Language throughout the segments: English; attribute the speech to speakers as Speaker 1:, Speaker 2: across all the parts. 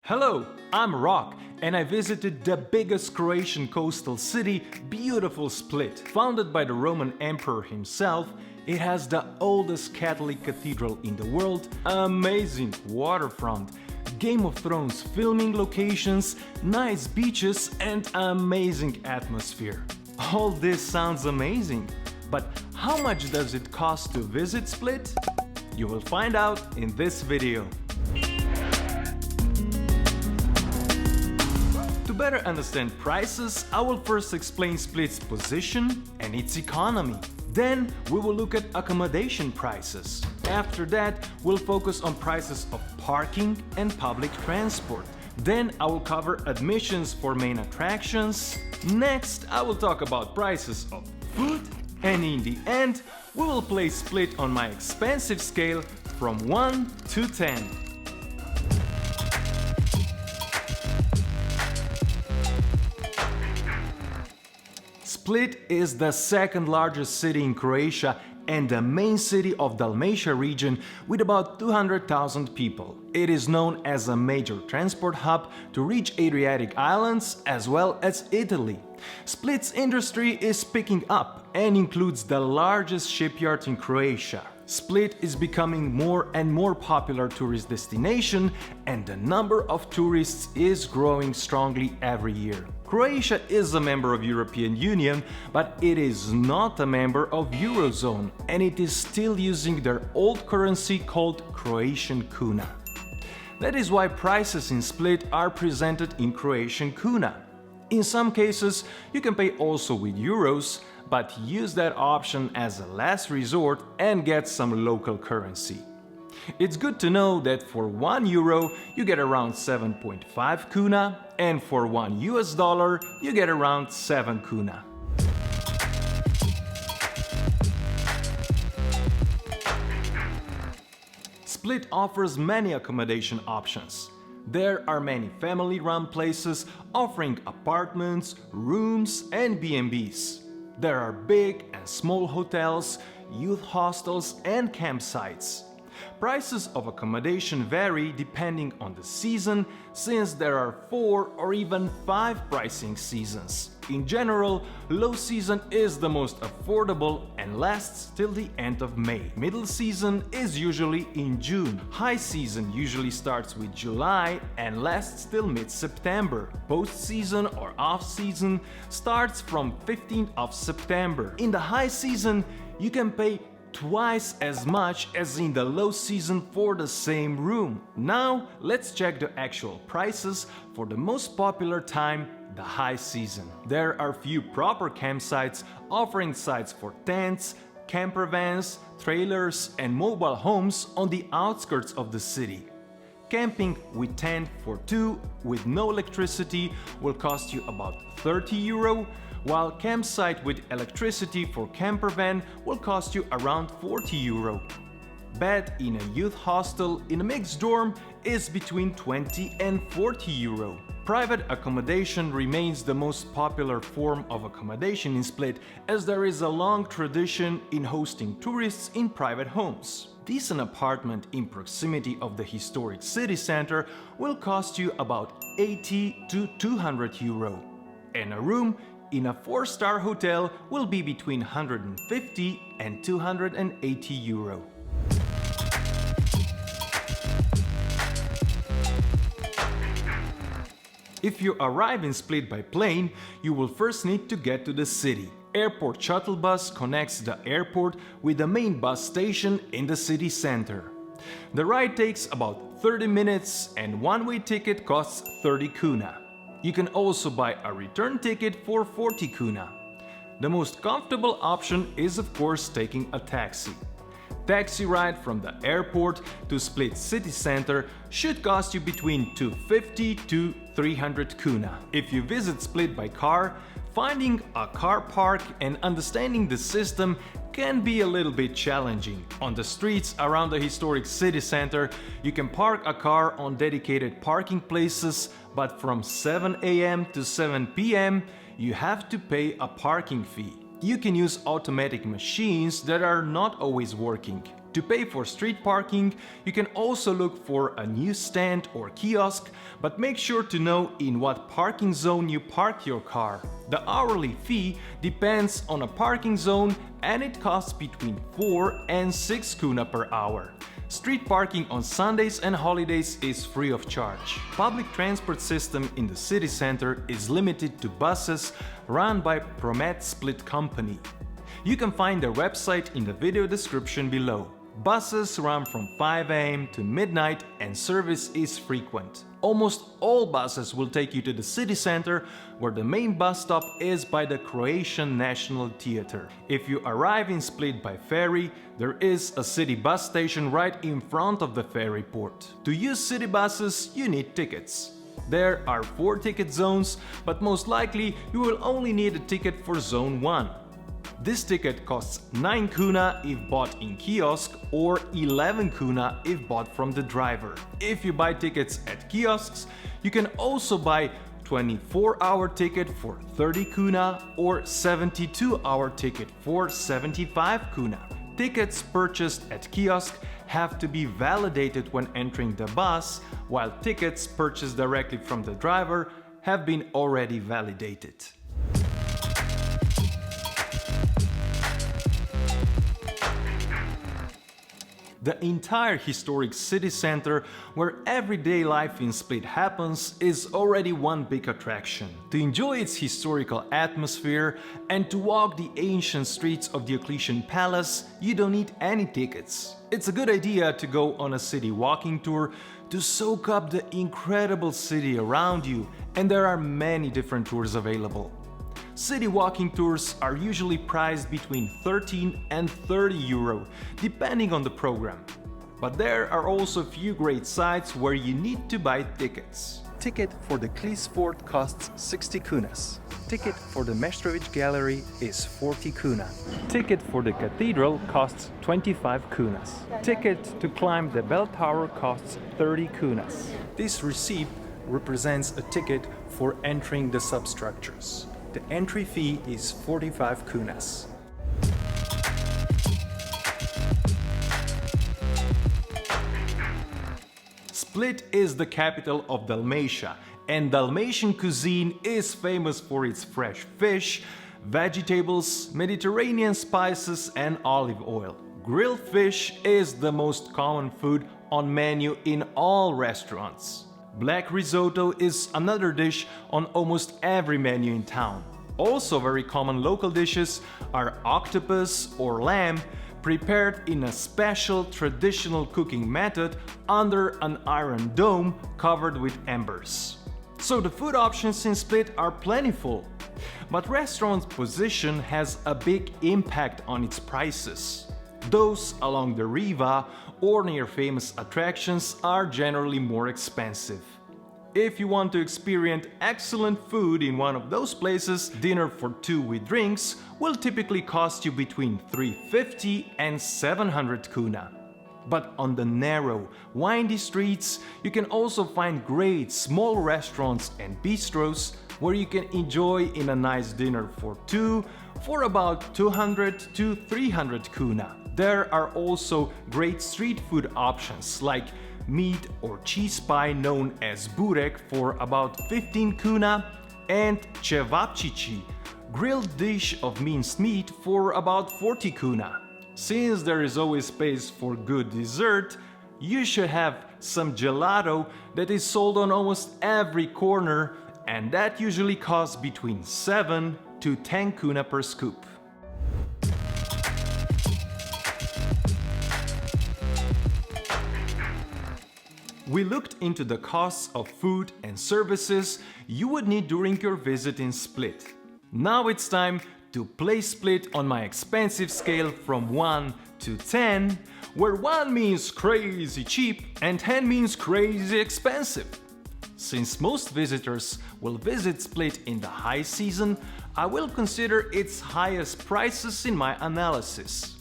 Speaker 1: Hello, I'm Rok, and I visited the biggest Croatian coastal city, beautiful Split. Founded by the Roman Emperor himself, it has the oldest Catholic cathedral in the world, amazing waterfront, Game of Thrones filming locations, nice beaches, and amazing atmosphere. All this sounds amazing, but how much does it cost to visit Split? You will find out in this video. To better understand prices, I will first explain Split's position and its economy. Then we will look at accommodation prices. After that, we'll focus on prices of parking and public transport. Then I will cover admissions for main attractions. Next, I will talk about prices of food. And in the end, we will place Split on my expensive scale from 1 to 10. Split is the second largest city in Croatia and the main city of Dalmatia region with about 200,000 people. It is known as a major transport hub to reach Adriatic islands as well as Italy. Split's industry is picking up and includes the largest shipyard in Croatia. Split is becoming more and more popular tourist destination, and the number of tourists is growing strongly every year. Croatia is a member of European Union, but it is not a member of Eurozone, and it is still using their old currency called Croatian kuna. That is why prices in Split are presented in Croatian kuna. In some cases, you can pay also with euros, but use that option as a last resort and get some local currency. It's good to know that for €1 you get around 7.5 kuna, and for $1 you get around 7 kuna. Split offers many accommodation options. There are many family-run places offering apartments, rooms and B&Bs. There are big and small hotels, youth hostels and campsites. Prices of accommodation vary depending on the season, since there are 4 or even 5 pricing seasons. In general, low season is the most affordable and lasts till the end of May. Middle season is usually in June. High season usually starts with July and lasts till mid-September. Post-season or off-season starts from 15th of September. In the high season, you can pay twice as much as in the low season for the same room. Now, let's check the actual prices for the most popular time, the high season. There are few proper campsites offering sites for tents, camper vans, trailers and mobile homes on the outskirts of the city. Camping with tent for 2 with no electricity will cost you about €30, while campsite with electricity for camper van will cost you around €40. Bed in a youth hostel in a mixed dorm is between €20 and €40. Private accommodation remains the most popular form of accommodation in Split, as there is a long tradition in hosting tourists in private homes. Decent apartment in proximity of the historic city center will cost you about €80 to €200, and a room in a 4-star hotel will be between €150 and €280. If you arrive in Split by plane, you will first need to get to the city. Airport shuttle bus connects the airport with the main bus station in the city center. The ride takes about 30 minutes and one-way ticket costs 30 kuna. You can also buy a return ticket for 40 kuna. The most comfortable option is of course taking a taxi. Taxi ride from the airport to Split city center should cost you between 250 to 300 kuna. If you visit Split by car, finding a car park and understanding the system can be a little bit challenging. On the streets around the historic city center, you can park a car on dedicated parking places, but from 7 a.m. to 7 p.m. you have to pay a parking fee. You can use automatic machines that are not always working. To pay for street parking, you can also look for a newsstand or kiosk, but make sure to know in what parking zone you park your car. The hourly fee depends on a parking zone and it costs between 4 and 6 kuna per hour. Street parking on Sundays and holidays is free of charge. Public transport system in the city center is limited to buses run by Promet Split Company. You can find their website in the video description below. Buses run from 5 a.m. to midnight and service is frequent. Almost all buses will take you to the city center, where the main bus stop is by the Croatian National Theatre. If you arrive in Split by ferry, there is a city bus station right in front of the ferry port. To use city buses, you need tickets. There are 4 ticket zones, but most likely you will only need a ticket for Zone 1. This ticket costs 9 kuna if bought in kiosk or 11 kuna if bought from the driver. If you buy tickets at kiosks, you can also buy 24-hour ticket for 30 kuna or 72-hour ticket for 75 kuna. Tickets purchased at kiosk have to be validated when entering the bus, while tickets purchased directly from the driver have been already validated. The entire historic city center, where everyday life in Split happens, is already one big attraction. To enjoy its historical atmosphere and to walk the ancient streets of Diocletian Palace, you don't need any tickets. It's a good idea to go on a city walking tour to soak up the incredible city around you, and there are many different tours available. City walking tours are usually priced between 13 and 30 euro, depending on the program. But there are also a few great sites where you need to buy tickets. Ticket for the Klisfort costs 60 kunas. Ticket for the Meštrović Gallery is 40 kuna. Ticket for the cathedral costs 25 kunas. Ticket to climb the bell tower costs 30 kunas. This receipt represents a ticket for entering the substructures. The entry fee is 45 kunas. Split is the capital of Dalmatia, and Dalmatian cuisine is famous for its fresh fish, vegetables, Mediterranean spices and olive oil. Grilled fish is the most common food on menu in all restaurants. Black risotto is another dish on almost every menu in town. Also very common local dishes are octopus or lamb, prepared in a special traditional cooking method under an iron dome covered with embers. So the food options in Split are plentiful, but restaurant's position has a big impact on its prices. Those along the Riva or near famous attractions are generally more expensive. If you want to experience excellent food in one of those places, dinner for 2 with drinks will typically cost you between 350 and 700 kuna. But on the narrow, windy streets, you can also find great small restaurants and bistros where you can enjoy in a nice dinner for 2 for about 200 to 300 kuna. There are also great street food options like meat or cheese pie known as burek for about 15 kuna and cevapcici, grilled dish of minced meat for about 40 kuna. Since there is always space for good dessert, you should have some gelato that is sold on almost every corner, and that usually costs between 7 to 10 kuna per scoop. We looked into the costs of food and services you would need during your visit in Split. Now it's time to place Split on my expensive scale from 1 to 10, where 1 means crazy cheap and 10 means crazy expensive. Since most visitors will visit Split in the high season, I will consider its highest prices in my analysis.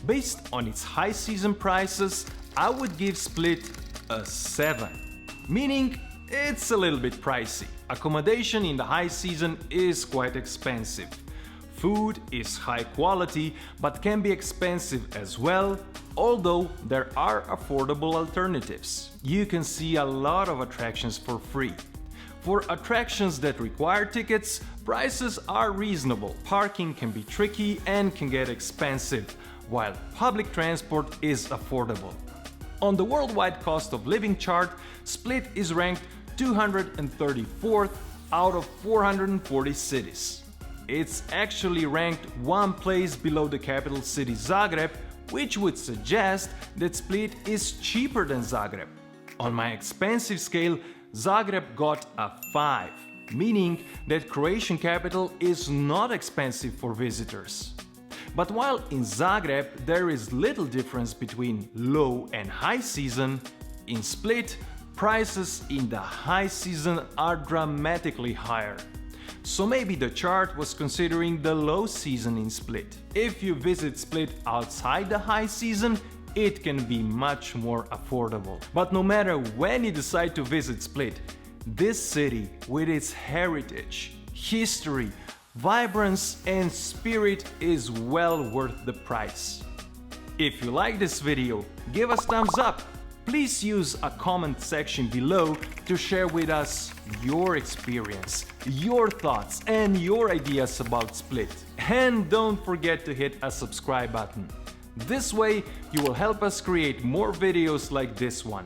Speaker 1: Based on its high season prices, I would give Split a 7, meaning it's a little bit pricey. Accommodation in the high season is quite expensive. Food is high quality but can be expensive as well, although there are affordable alternatives. You can see a lot of attractions for free. For attractions that require tickets, prices are reasonable. Parking can be tricky and can get expensive, while public transport is affordable. On the worldwide cost of living chart, Split is ranked 234th out of 440 cities. It's actually ranked one place below the capital city Zagreb, which would suggest that Split is cheaper than Zagreb. On my expensive scale, Zagreb got a 5, meaning that Croatian capital is not expensive for visitors. But while in Zagreb there is little difference between low and high season, in Split, prices in the high season are dramatically higher. So maybe the chart was considering the low season in Split. If you visit Split outside the high season, it can be much more affordable. But no matter when you decide to visit Split, this city with its heritage, history, vibrance and spirit is well worth the price. If you like this video, give us thumbs up. Please use a comment section below to share with us your experience, your thoughts and your ideas about Split. And don't forget to hit a subscribe button. This way you will help us create more videos like this one.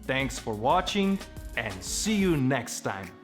Speaker 1: Thanks for watching and see you next time.